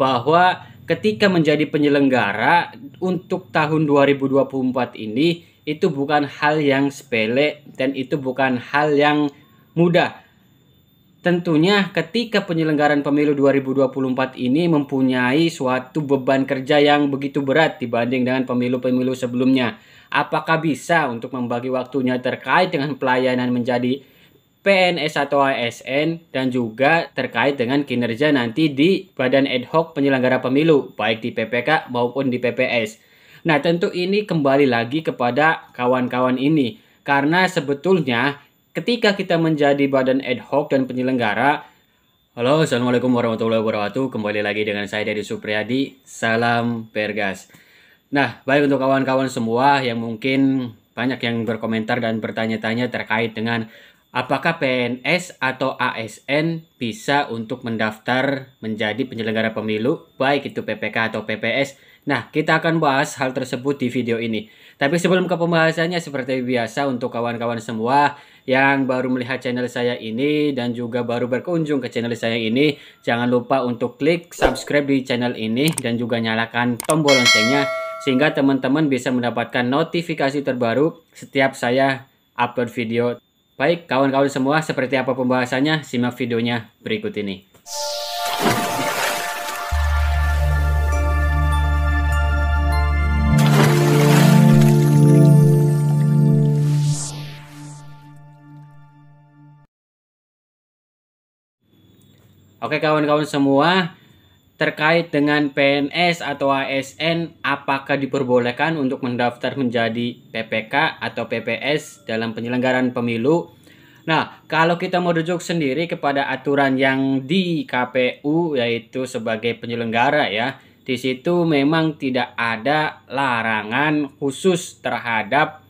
bahwa ketika menjadi penyelenggara untuk tahun 2024 ini itu bukan hal yang sepele dan itu bukan hal yang mudah. Tentunya ketika penyelenggaraan pemilu 2024 ini mempunyai suatu beban kerja yang begitu berat dibanding dengan pemilu-pemilu sebelumnya. Apakah bisa untuk membagi waktunya terkait dengan pelayanan menjadi PNS atau ASN dan juga terkait dengan kinerja nanti di Badan Ad Hoc Penyelenggara Pemilu, baik di PPK maupun di PPS. Nah, tentu ini kembali lagi kepada kawan-kawan ini, karena sebetulnya ketika kita menjadi badan ad hoc dan penyelenggara. Halo, assalamualaikum warahmatullahi wabarakatuh. Kembali lagi dengan saya Dedi Supriyadi. Salam Pergas. Nah, baik untuk kawan-kawan semua yang mungkin banyak yang berkomentar dan bertanya-tanya terkait dengan apakah PNS atau ASN bisa untuk mendaftar menjadi penyelenggara pemilu, baik itu PPK atau PPS. Nah, kita akan bahas hal tersebut di video ini. Tapi sebelum ke pembahasannya, seperti biasa untuk kawan-kawan semua yang baru melihat channel saya ini dan juga baru berkunjung ke channel saya ini, jangan lupa untuk klik subscribe di channel ini dan juga nyalakan tombol loncengnya sehingga teman-teman bisa mendapatkan notifikasi terbaru setiap saya upload video. Baik, kawan-kawan semua, seperti apa pembahasannya? Simak videonya berikut ini. Oke kawan-kawan semua, terkait dengan PNS atau ASN, apakah diperbolehkan untuk mendaftar menjadi PPK atau PPS dalam penyelenggaraan pemilu? Nah, kalau kita merujuk sendiri kepada aturan yang di KPU, yaitu sebagai penyelenggara ya, di situ memang tidak ada larangan khusus terhadap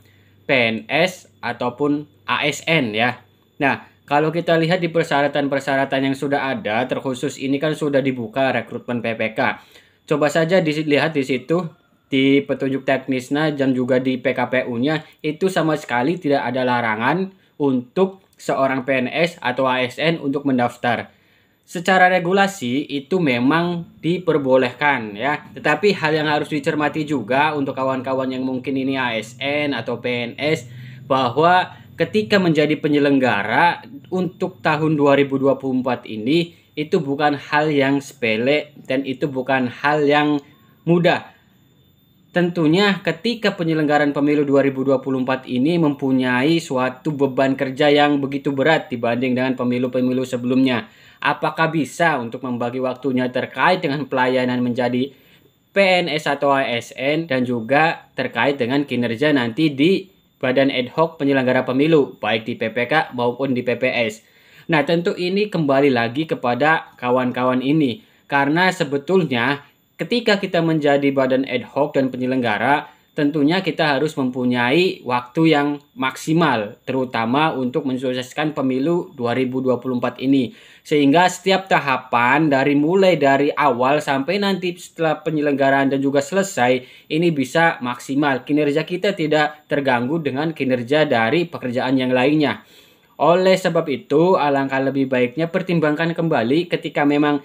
PNS ataupun ASN ya. Nah, kalau kita lihat di persyaratan-persyaratan yang sudah ada, terkhusus ini kan sudah dibuka rekrutmen PPK. Coba saja dilihat di situ, di petunjuk teknisnya dan juga di PKPU-nya, itu sama sekali tidak ada larangan untuk seorang PNS atau ASN untuk mendaftar. Secara regulasi itu memang diperbolehkan ya. Tetapi hal yang harus dicermati juga untuk kawan-kawan yang mungkin ini ASN atau PNS, bahwa ketika menjadi penyelenggara untuk tahun 2024 ini itu bukan hal yang sepele dan itu bukan hal yang mudah. Tentunya ketika penyelenggaraan pemilu 2024 ini mempunyai suatu beban kerja yang begitu berat dibanding dengan pemilu-pemilu sebelumnya. Apakah bisa untuk membagi waktunya terkait dengan pelayanan menjadi PNS atau ASN dan juga terkait dengan kinerja nanti di Badan Ad Hoc Penyelenggara Pemilu, baik di PPK maupun di PPS. Nah, tentu ini kembali lagi kepada kawan-kawan ini, karena sebetulnya ketika kita menjadi badan ad hoc dan penyelenggara, tentunya kita harus mempunyai waktu yang maksimal, terutama untuk mensukseskan pemilu 2024 ini. Sehingga setiap tahapan mulai dari awal sampai nanti setelah penyelenggaraan dan juga selesai, ini bisa maksimal. Kinerja kita tidak terganggu dengan kinerja dari pekerjaan yang lainnya. Oleh sebab itu, alangkah lebih baiknya pertimbangkan kembali ketika memang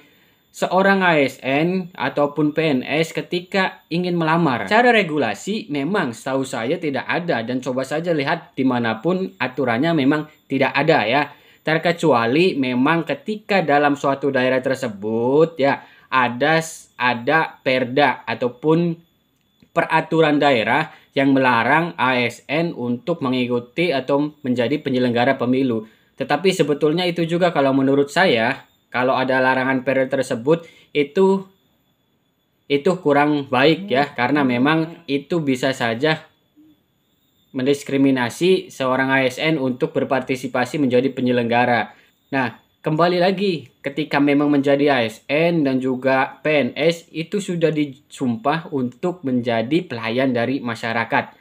seorang ASN ataupun PNS ketika ingin melamar. Cara regulasi memang setahu saya tidak ada, dan coba saja lihat dimanapun aturannya memang tidak ada ya. Terkecuali memang ketika dalam suatu daerah tersebut ya ada perda ataupun peraturan daerah yang melarang ASN untuk mengikuti atau menjadi penyelenggara pemilu. Tetapi sebetulnya itu juga kalau menurut saya, kalau ada larangan perda tersebut itu kurang baik ya, karena memang itu bisa saja mendiskriminasi seorang ASN untuk berpartisipasi menjadi penyelenggara. Nah, kembali lagi ketika memang menjadi ASN dan juga PNS itu sudah disumpah untuk menjadi pelayan dari masyarakat.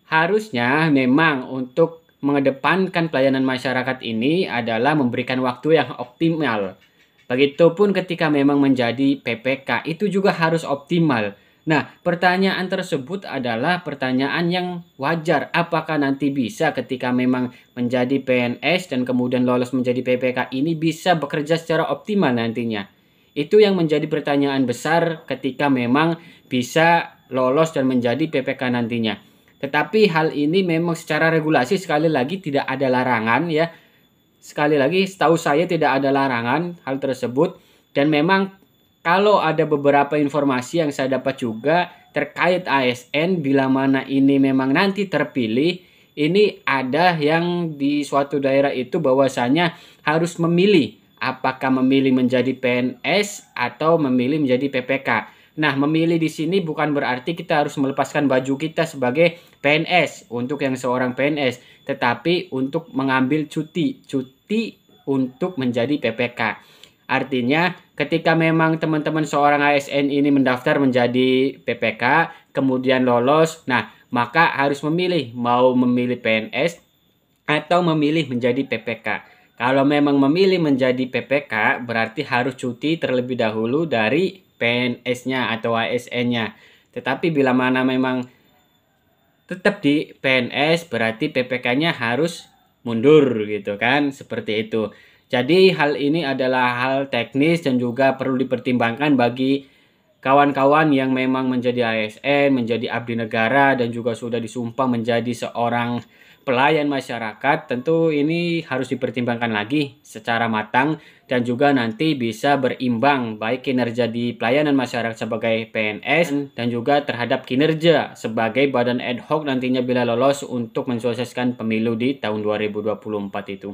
Harusnya memang untuk mengedepankan pelayanan masyarakat ini adalah memberikan waktu yang optimal. Begitupun ketika memang menjadi PPK itu juga harus optimal. Nah, pertanyaan tersebut adalah pertanyaan yang wajar. Apakah nanti bisa ketika memang menjadi PNS dan kemudian lolos menjadi PPK ini bisa bekerja secara optimal nantinya? Itu yang menjadi pertanyaan besar ketika memang bisa lolos dan menjadi PPK nantinya. Tetapi hal ini memang secara regulasi sekali lagi tidak ada larangan ya. Sekali lagi setahu saya tidak ada larangan hal tersebut, dan memang kalau ada beberapa informasi yang saya dapat juga terkait ASN bila mana ini memang nanti terpilih, ini ada yang di suatu daerah itu bahwasanya harus memilih apakah memilih menjadi PNS atau memilih menjadi PPK. Nah, memilih di sini bukan berarti kita harus melepaskan baju kita sebagai PNS untuk yang seorang PNS, tetapi untuk mengambil cuti untuk menjadi PPK. Artinya, ketika memang teman-teman seorang ASN ini mendaftar menjadi PPK, kemudian lolos, nah, maka harus memilih, mau memilih PNS atau memilih menjadi PPK. Kalau memang memilih menjadi PPK, berarti harus cuti terlebih dahulu dari PNS-nya atau ASN-nya. Tetapi bila mana memang tetap di PNS, berarti PPK-nya harus mundur gitu kan, seperti itu. Jadi hal ini adalah hal teknis dan juga perlu dipertimbangkan bagi kawan-kawan yang memang menjadi ASN, menjadi abdi negara, dan juga sudah disumpah menjadi seorang pelayan masyarakat. Tentu ini harus dipertimbangkan lagi secara matang dan juga nanti bisa berimbang baik kinerja di pelayanan masyarakat sebagai PNS dan juga terhadap kinerja sebagai badan ad hoc nantinya bila lolos untuk mensukseskan pemilu di tahun 2024 itu.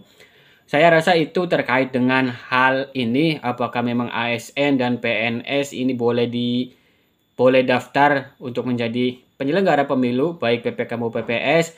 Saya rasa itu terkait dengan hal ini, apakah memang ASN dan PNS ini boleh daftar untuk menjadi penyelenggara pemilu baik PPK maupun PPS.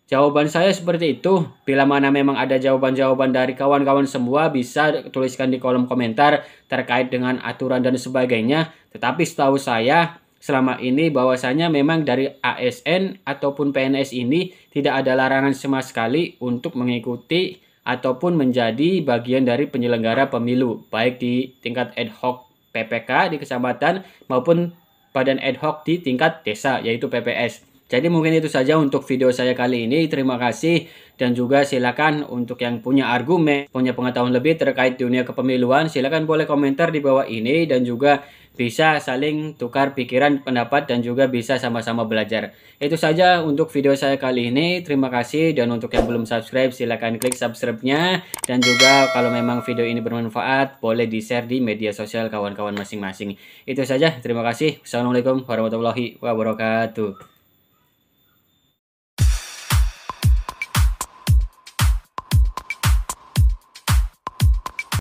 Jawaban saya seperti itu. Bila mana memang ada jawaban-jawaban dari kawan-kawan semua, bisa tuliskan di kolom komentar terkait dengan aturan dan sebagainya. Tetapi setahu saya selama ini bahwasanya memang dari ASN ataupun PNS ini tidak ada larangan sama sekali untuk mengikuti ataupun menjadi bagian dari penyelenggara pemilu, baik di tingkat ad hoc PPK di kecamatan maupun badan ad hoc di tingkat desa, yaitu PPS. Jadi mungkin itu saja untuk video saya kali ini. Terima kasih, dan juga silakan untuk yang punya argumen, punya pengetahuan lebih terkait dunia kepemiluan, silakan boleh komentar di bawah ini, dan juga bisa saling tukar pikiran, pendapat, dan juga bisa sama-sama belajar. Itu saja untuk video saya kali ini. Terima kasih, dan untuk yang belum subscribe silakan klik subscribe-nya, dan juga kalau memang video ini bermanfaat boleh di-share di media sosial kawan-kawan masing-masing. Itu saja, terima kasih. Assalamualaikum warahmatullahi wabarakatuh.